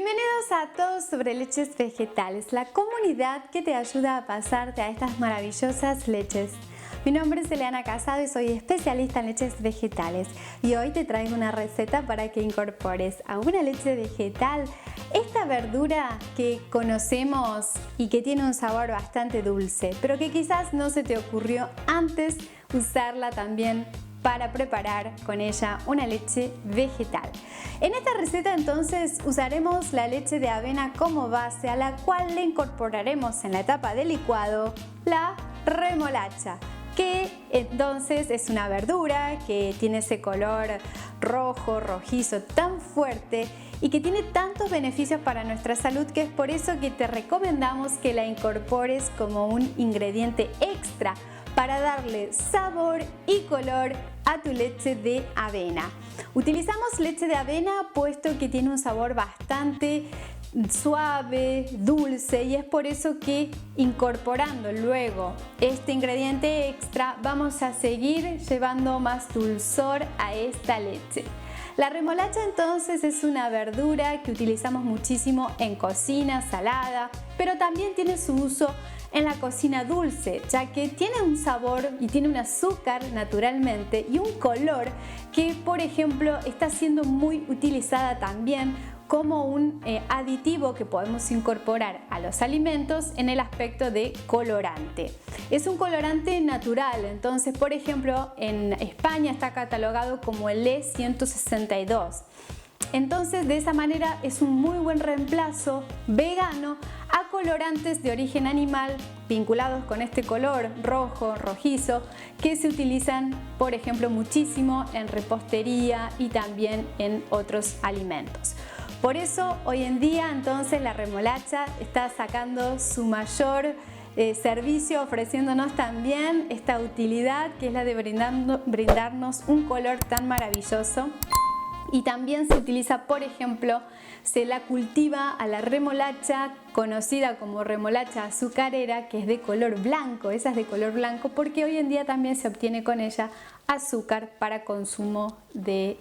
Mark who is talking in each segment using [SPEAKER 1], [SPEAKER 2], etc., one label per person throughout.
[SPEAKER 1] Bienvenidos a Todos sobre Leches Vegetales, la comunidad que te ayuda a pasarte a estas maravillosas leches. Mi nombre es Eliana Casado y soy especialista en leches vegetales y hoy te traigo una receta para que incorpores a una leche vegetal esta verdura que conocemos y que tiene un sabor bastante dulce, pero que quizás no se te ocurrió antes usarla también para preparar con ella una leche vegetal. En esta receta entonces usaremos la leche de avena como base, a la cual le incorporaremos en la etapa de licuado la remolacha, que entonces es una verdura que tiene ese color rojo, rojizo tan fuerte y que tiene tantos beneficios para nuestra salud, que es por eso que te recomendamos que la incorpores como un ingrediente extra para darle sabor y color a tu leche de avena. Utilizamos leche de avena puesto que tiene un sabor bastante suave, dulce, y es por eso que incorporando luego este ingrediente extra vamos a seguir llevando más dulzor a esta leche. La remolacha entonces es una verdura que utilizamos muchísimo en cocina salada, pero también tiene su uso en la cocina dulce, ya que tiene un sabor y tiene un azúcar naturalmente y un color que, por ejemplo, está siendo muy utilizada también como un aditivo que podemos incorporar a los alimentos en el aspecto de colorante. Es un colorante natural, entonces, por ejemplo, en España está catalogado como el E162. Entonces, de esa manera es un muy buen reemplazo vegano a colorantes de origen animal vinculados con este color rojo, rojizo, que se utilizan, por ejemplo, muchísimo en repostería y también en otros alimentos. Por eso, hoy en día, entonces, la remolacha está sacando su mayor servicio, ofreciéndonos también esta utilidad que es la de brindarnos un color tan maravilloso. Y también se utiliza, por ejemplo, se la cultiva a la remolacha conocida como remolacha azucarera, que es de color blanco. Esa es de color blanco porque hoy en día también se obtiene con ella azúcar para consumo de,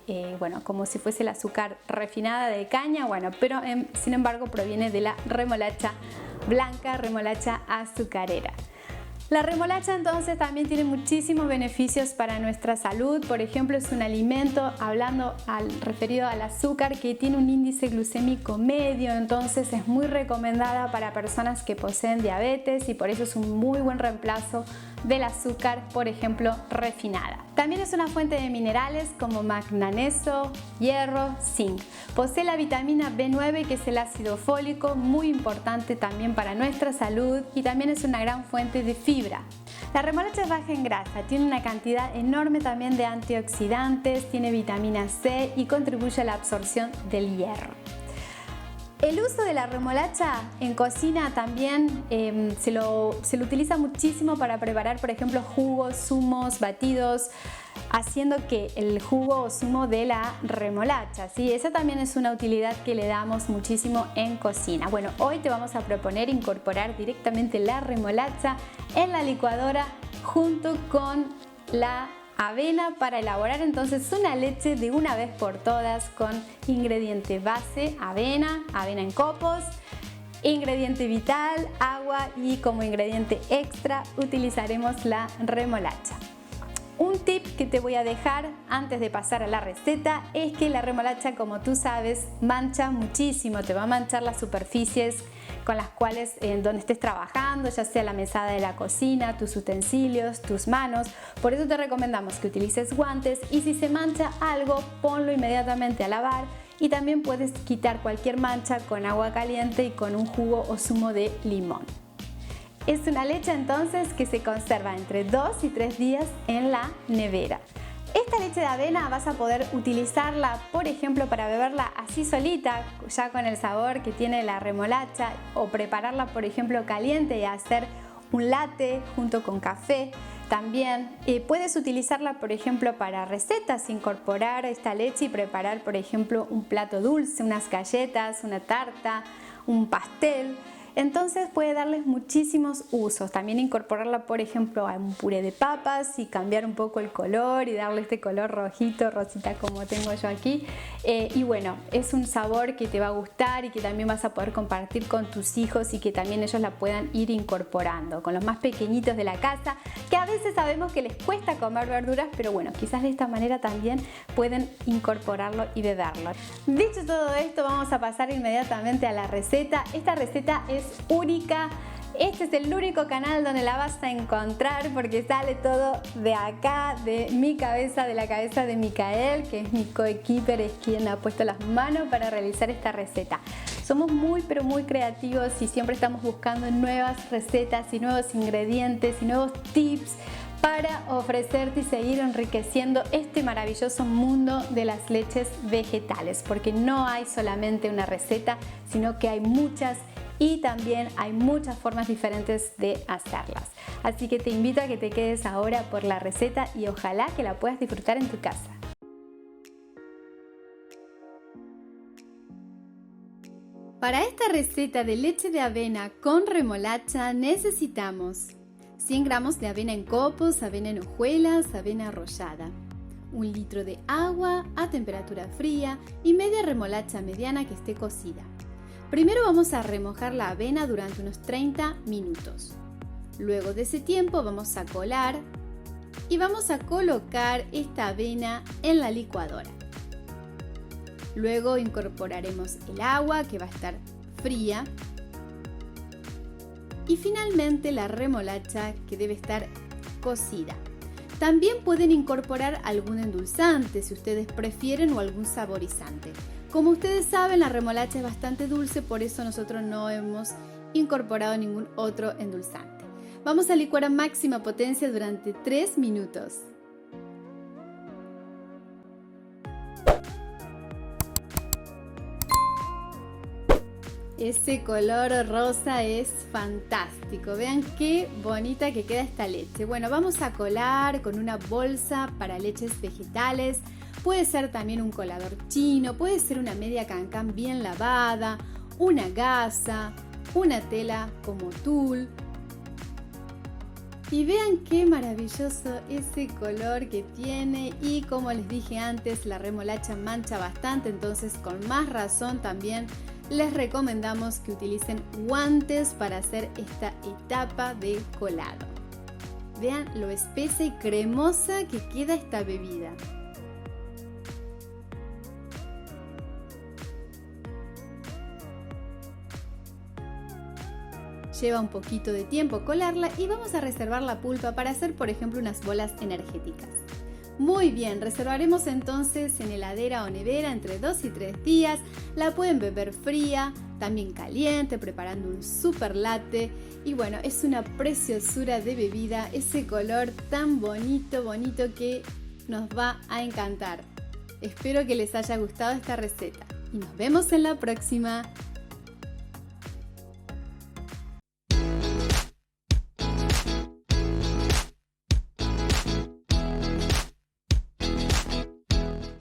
[SPEAKER 1] como si fuese el azúcar refinada de caña, pero sin embargo proviene de la remolacha blanca, remolacha azucarera. La remolacha entonces también tiene muchísimos beneficios para nuestra salud. Por ejemplo, es un alimento, referido al azúcar, que tiene un índice glucémico medio, entonces es muy recomendada para personas que poseen diabetes y por eso es un muy buen reemplazo del azúcar, por ejemplo, refinada. También es una fuente de minerales como manganeso, hierro, zinc. Posee la vitamina B9, que es el ácido fólico, muy importante también para nuestra salud, y también es una gran fuente de fibra. La remolacha es baja en grasa, tiene una cantidad enorme también de antioxidantes, tiene vitamina C y contribuye a la absorción del hierro. El uso de la remolacha en cocina también se lo utiliza muchísimo para preparar, por ejemplo, jugos, zumos, batidos, haciendo que el jugo o zumo de la remolacha, ¿sí? Esa también es una utilidad que le damos muchísimo en cocina. Bueno, hoy te vamos a proponer incorporar directamente la remolacha en la licuadora junto con la avena para elaborar entonces una leche de una vez por todas con ingrediente base, avena en copos, ingrediente vital, agua, y como ingrediente extra utilizaremos la remolacha. Un tip que te voy a dejar antes de pasar a la receta es que la remolacha, como tú sabes, mancha muchísimo, te va a manchar las superficies con las cuales donde estés trabajando, ya sea la mesada de la cocina, tus utensilios, tus manos. Por eso te recomendamos que utilices guantes, y si se mancha algo, ponlo inmediatamente a lavar, y también puedes quitar cualquier mancha con agua caliente y con un jugo o zumo de limón. Es una leche entonces que se conserva entre 2 y 3 días en la nevera. Esta leche de avena vas a poder utilizarla, por ejemplo, para beberla así solita, ya con el sabor que tiene la remolacha, o prepararla, por ejemplo, caliente y hacer un latte junto con café. También puedes utilizarla, por ejemplo, para recetas, incorporar esta leche y preparar, por ejemplo, un plato dulce, unas galletas, una tarta, un pastel. Entonces puede darles muchísimos usos. También incorporarla, por ejemplo, a un puré de papas y cambiar un poco el color y darle este color rojito, rosita como tengo yo aquí. Y bueno, es un sabor que te va a gustar y que también vas a poder compartir con tus hijos y que también ellos la puedan ir incorporando con los más pequeñitos de la casa, que a veces sabemos que les cuesta comer verduras, pero bueno, quizás de esta manera también pueden incorporarlo y beberlo. Dicho todo esto, vamos a pasar inmediatamente a la receta. Esta receta es única. Este es el único canal donde la vas a encontrar porque sale todo de acá, de mi cabeza, de la cabeza de Micael, que es mi coequiper, es quien ha puesto las manos para realizar esta receta. Somos muy pero muy creativos y siempre estamos buscando nuevas recetas y nuevos ingredientes y nuevos tips para ofrecerte y seguir enriqueciendo este maravilloso mundo de las leches vegetales, porque no hay solamente una receta, sino que hay muchas y también hay muchas formas diferentes de hacerlas. Así que te invito a que te quedes ahora por la receta y ojalá que la puedas disfrutar en tu casa. Para esta receta de leche de avena con remolacha necesitamos 100 gramos de avena en copos, avena en hojuelas, avena arrollada, 1 litro de agua a temperatura fría y media remolacha mediana que esté cocida. Primero vamos a remojar la avena durante unos 30 minutos. Luego de ese tiempo vamos a colar y vamos a colocar esta avena en la licuadora. Luego incorporaremos el agua que va a estar fría y finalmente la remolacha que debe estar cocida. También pueden incorporar algún endulzante si ustedes prefieren o algún saborizante. Como ustedes saben, la remolacha es bastante dulce, por eso nosotros no hemos incorporado ningún otro endulzante. Vamos a licuar a máxima potencia durante 3 minutos. Ese color rosa es fantástico. Vean qué bonita que queda esta leche. Bueno, vamos a colar con una bolsa para leches vegetales. Puede ser también un colador chino, puede ser una media cancán bien lavada, una gasa, una tela como tul. Y vean qué maravilloso ese color que tiene y como les dije antes, la remolacha mancha bastante, entonces con más razón también les recomendamos que utilicen guantes para hacer esta etapa de colado. Vean lo espesa y cremosa que queda esta bebida. Lleva un poquito de tiempo colarla y vamos a reservar la pulpa para hacer, por ejemplo, unas bolas energéticas. Muy bien, reservaremos entonces en heladera o nevera entre 2 y 3 días. La pueden beber fría, también caliente, preparando un super latte. Y bueno, es una preciosura de bebida, ese color tan bonito que nos va a encantar. Espero que les haya gustado esta receta y nos vemos en la próxima.